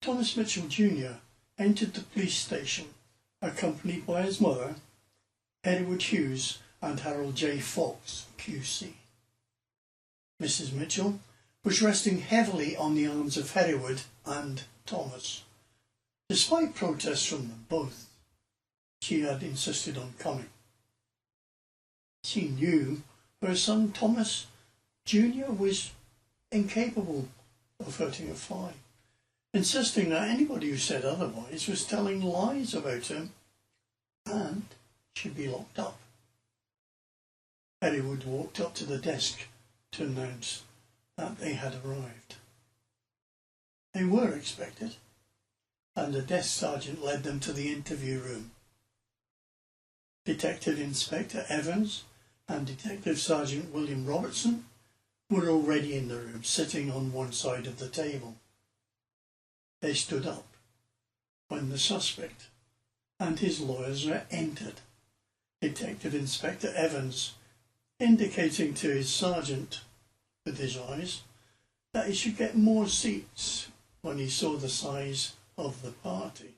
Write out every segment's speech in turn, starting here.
Thomas Mitchell Jr. entered the police station accompanied by his mother, Edward Hughes and Harold J. Fox, QC. Mrs. Mitchell was resting heavily on the arms of Hereward and Thomas. Despite protests from them both, she had insisted on coming. She knew her son Thomas Jr. was incapable of hurting a fly, insisting that anybody who said otherwise was telling lies about him and should be locked up. Hereward walked up to the desk to announce that they had arrived. They were expected, and the desk sergeant led them to the interview room. Detective Inspector Evans and Detective Sergeant William Robertson were already in the room, sitting on one side of the table. They stood up when the suspect and his lawyers entered, Detective Inspector Evans indicating to his sergeant with his eyes that he should get more seats when he saw the size of the party.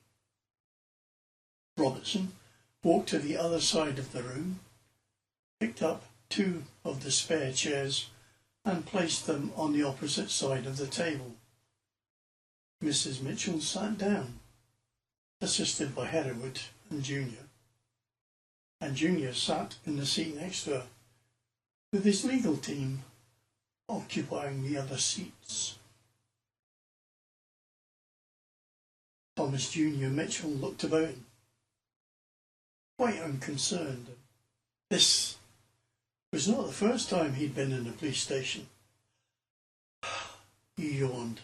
Robertson walked to the other side of the room, picked up 2 of the spare chairs and placed them on the opposite side of the table. Mrs. Mitchell sat down, assisted by Hereward and Junior, and Junior sat in the seat next to her, with his legal team occupying the other seats. Thomas Jr. Mitchell looked about him, quite unconcerned. This was not the first time he'd been in a police station. He yawned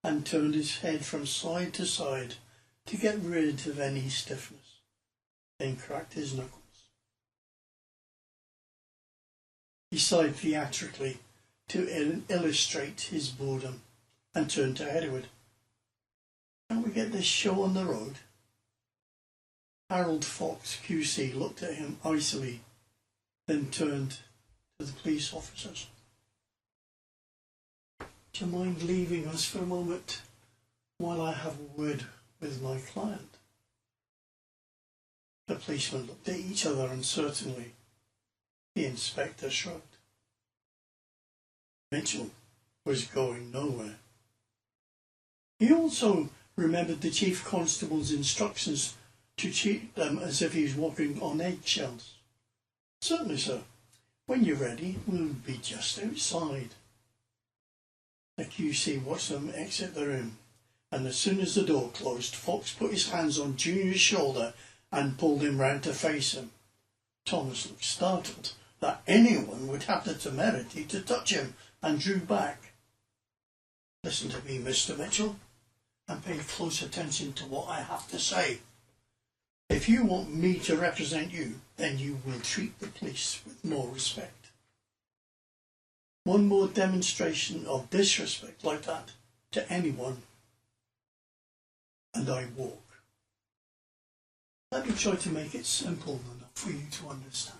and turned his head from side to side to get rid of any stiffness, then cracked his knuckles. He sighed theatrically to illustrate his boredom and turned to Hereward. "Can we get this show on the road?" Harold Fox, QC, looked at him icily, then turned to the police officers. "Do you mind leaving us for a moment while I have a word with my client?" The policemen looked at each other uncertainly. The inspector shrugged. Mitchell was going nowhere. He also remembered the chief constable's instructions to treat them as if he was walking on eggshells. "Certainly, sir. When you're ready, we'll be just outside." The QC watched them exit the room, and as soon as the door closed, Fox put his hands on Junior's shoulder and pulled him round to face him. Thomas looked startled that anyone would have the temerity to touch him, and drew back. "Listen to me, Mr. Mitchell, and pay close attention to what I have to say. If you want me to represent you, then you will treat the police with more respect. One more demonstration of disrespect like that to anyone, and I walk. Let me try to make it simple enough for you to understand."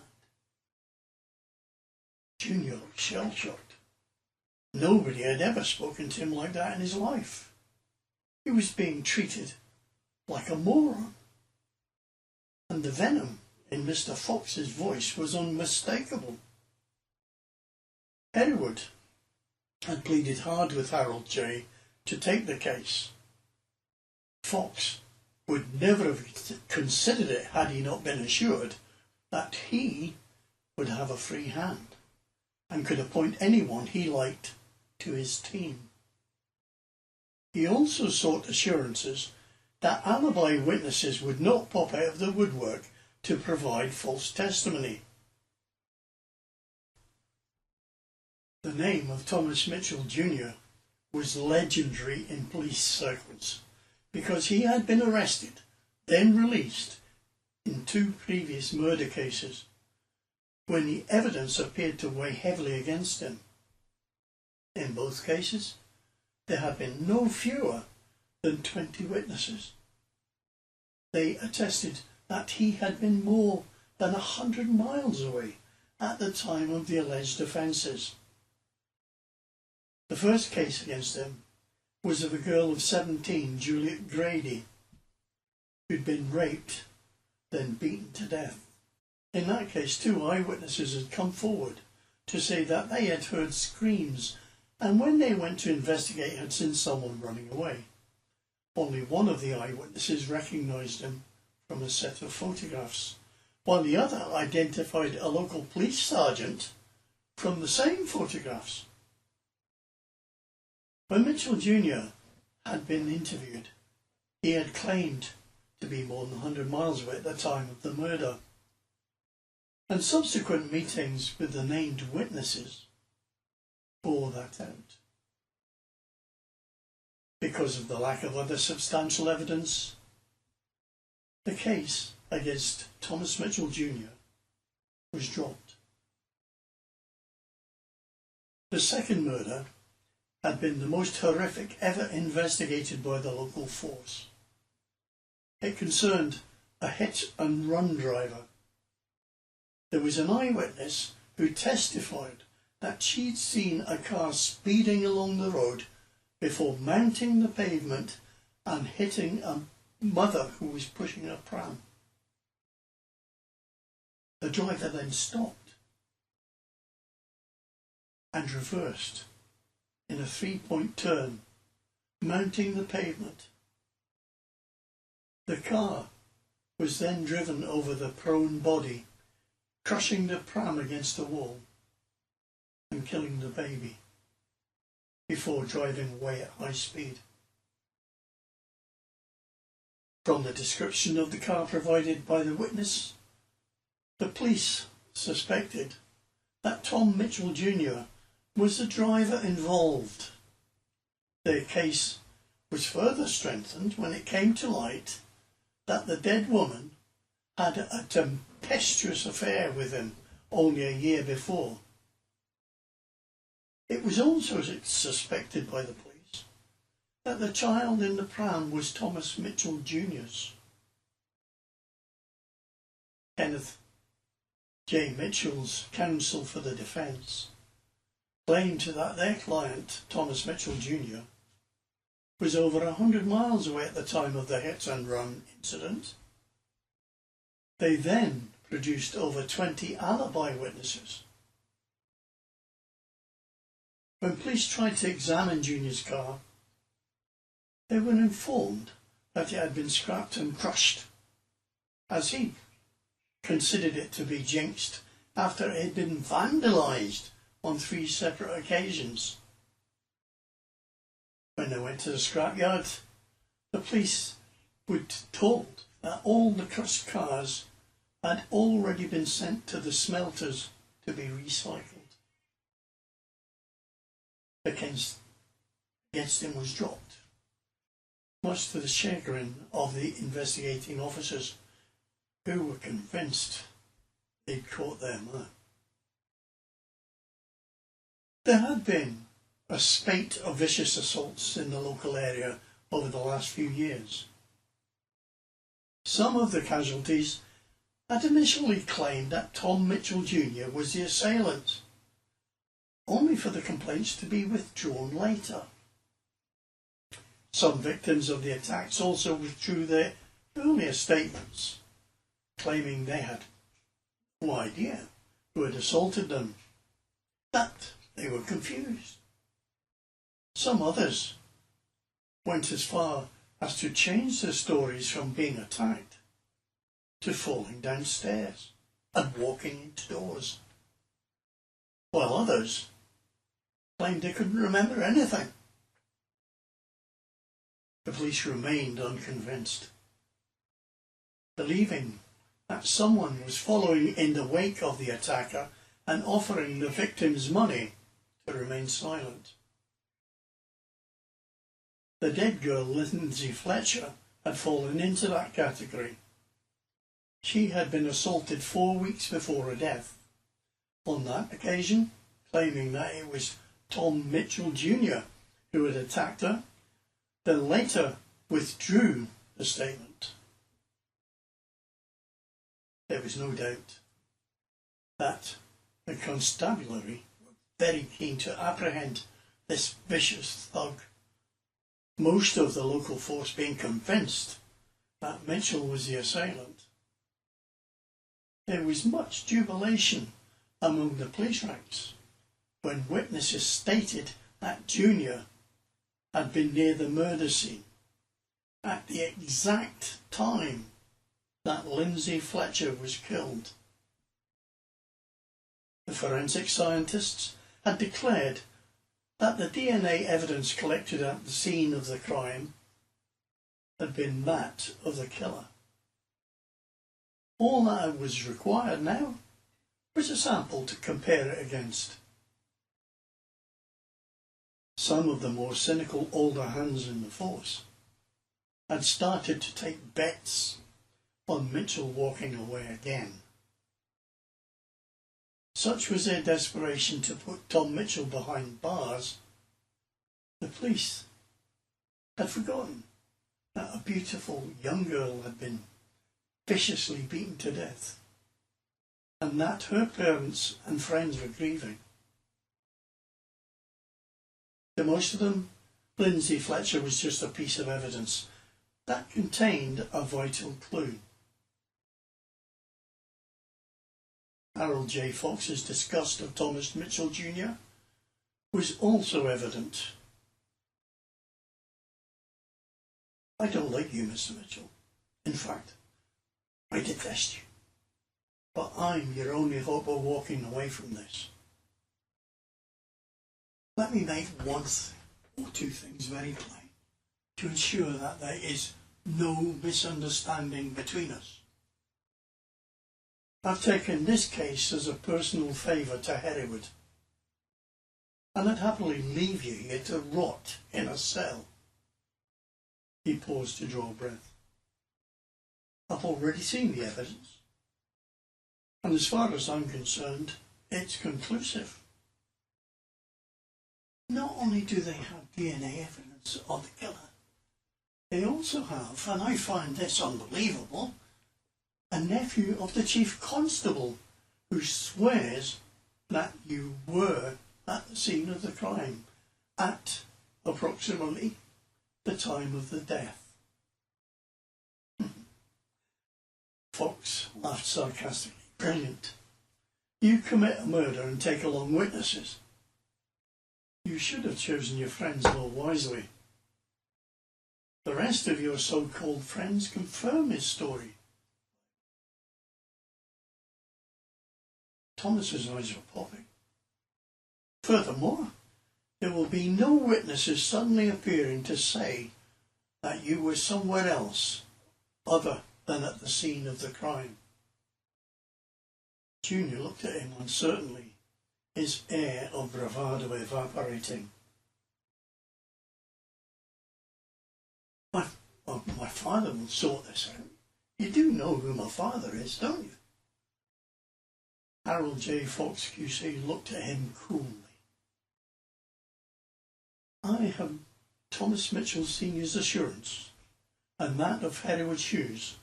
Junior looked shell-shocked. Nobody had ever spoken to him like that in his life. He was being treated like a moron. And the venom in Mr. Fox's voice was unmistakable. Hereward had pleaded hard with Harold J. to take the case. Fox would never have considered it had he not been assured that he would have a free hand and could appoint anyone he liked to his team. He also sought assurances that alibi witnesses would not pop out of the woodwork to provide false testimony. The name of Thomas Mitchell Jr. was legendary in police circles because he had been arrested, then released, in 2 previous murder cases when the evidence appeared to weigh heavily against him. In both cases, there had been no fewer than 20 witnesses. They attested that he had been more than 100 miles away at the time of the alleged offences. The first case against him was of a girl of 17, Juliet Grady, who'd been raped, then beaten to death. In that case, 2 eyewitnesses had come forward to say that they had heard screams and when they went to investigate had seen someone running away. Only one of the eyewitnesses recognised him from a set of photographs, while the other identified a local police sergeant from the same photographs. When Mitchell Jr. had been interviewed, he had claimed to be more than 100 miles away at the time of the murder, and subsequent meetings with the named witnesses bore that out. Because of the lack of other substantial evidence, the case against Thomas Mitchell Jr. was dropped. The second murder had been the most horrific ever investigated by the local force. It concerned a hit-and-run driver. There was an eyewitness who testified that she'd seen a car speeding along the road before mounting the pavement and hitting a mother who was pushing a pram. The driver then stopped and reversed in a 3-point turn, mounting the pavement. The car was then driven over the prone body, crushing the pram against the wall and killing the baby before driving away at high speed. From the description of the car provided by the witness, the police suspected that Tom Mitchell Jr. was the driver involved. Their case was further strengthened when it came to light that the dead woman had a tempestuous affair with him only a year before. It was also suspected by the police that the child in the pram was Thomas Mitchell Jr.'s. Kenneth J. Mitchell's counsel for the defence claimed that their client, Thomas Mitchell Jr., was over 100 miles away at the time of the hit-and-run incident. They then produced over 20 alibi witnesses. When police tried to examine Junior's car, they were informed that it had been scrapped and crushed, as he considered it to be jinxed after it had been vandalised on 3 separate occasions. When they went to the scrapyard, the police were told that all the crushed cars had already been sent to the smelters to be recycled. The case against him was dropped, much to the chagrin of the investigating officers, who were convinced they'd caught their man. There had been a spate of vicious assaults in the local area over the last few years. Some of the casualties had initially claimed that Tom Mitchell Jr. was the assailant, only for the complaints to be withdrawn later. Some victims of the attacks also withdrew their earlier statements, claiming they had no idea who had assaulted them, that they were confused. Some others went as far as to change their stories from being attacked to falling downstairs and walking into doors, while others claimed they couldn't remember anything. The police remained unconvinced, believing that someone was following in the wake of the attacker and offering the victims money to remain silent. The dead girl, Lindsay Fletcher, had fallen into that category. She had been assaulted 4 weeks before her death, on that occasion claiming that it was Tom Mitchell Jr. who had attacked her, then later withdrew the statement. There was no doubt that the constabulary were very keen to apprehend this vicious thug most of the local force being convinced that Mitchell was the assailant, there was much jubilation among the police ranks when witnesses stated that Junior had been near the murder scene at the exact time that Lindsay Fletcher was killed. The forensic scientists had declared that the DNA evidence collected at the scene of the crime had been that of the killer. All that was required now was a sample to compare it against. Some of the more cynical older hands in the force had started to take bets on Mitchell walking away again. Such was their desperation to put Tom Mitchell behind bars, the police had forgotten that a beautiful young girl had been viciously beaten to death, and that her parents and friends were grieving. To most of them, Lindsay Fletcher was just a piece of evidence that contained a vital clue. Harold J. Fox's disgust of Thomas Mitchell Jr. was also evident. I don't like you, Mr. Mitchell. In fact, I detest you. But I'm your only hope of walking away from this. Let me make one or two things very plain to ensure that there is no misunderstanding between us. I've taken this case as a personal favour to Hereward, and I'd happily leave you here to rot in a cell. He paused to draw breath. I've already seen the evidence, and as far as I'm concerned, it's conclusive. Not only do they have DNA evidence of the killer, they also have, and I find this unbelievable, a nephew of the chief constable who swears that you were at the scene of the crime at approximately the time of the death. Fox laughed sarcastically. Brilliant. You commit a murder and take along witnesses. You should have chosen your friends more wisely. The rest of your so-called friends confirm his story. Thomas's eyes were popping. Furthermore, there will be no witnesses suddenly appearing to say that you were somewhere else other than at the scene of the crime. Junior looked at him uncertainly, his air of bravado evaporating. My father will sort this out. You do know who my father is, don't you? Harold J. Fox QC looked at him coolly. I have Thomas Mitchell Sr.'s assurance, and that of Hereward Hughes,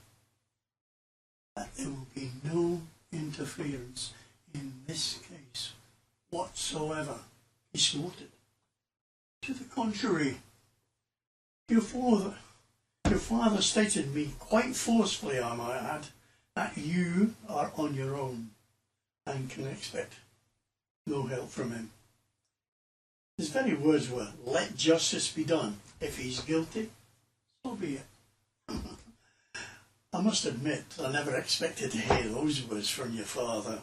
that there will be no interference in this case whatsoever, he snorted. To the contrary, your father stated to me quite forcefully, I might add, that you are on your own and can expect no help from him. His very words were, let justice be done. If he's guilty, so be it. I must admit, I never expected to hear those words from your father.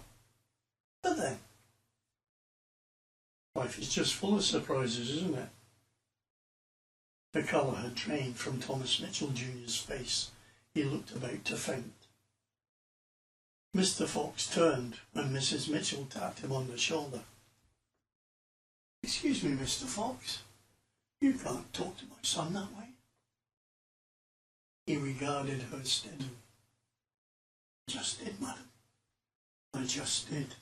But then, life is just full of surprises, isn't it? The colour had drained from Thomas Mitchell Jr.'s face. He looked about to faint. Mr. Fox turned when Mrs. Mitchell tapped him on the shoulder. Excuse me, Mr. Fox. You can't talk to my son that way. He regarded her steadily. Just did, madam. I just did.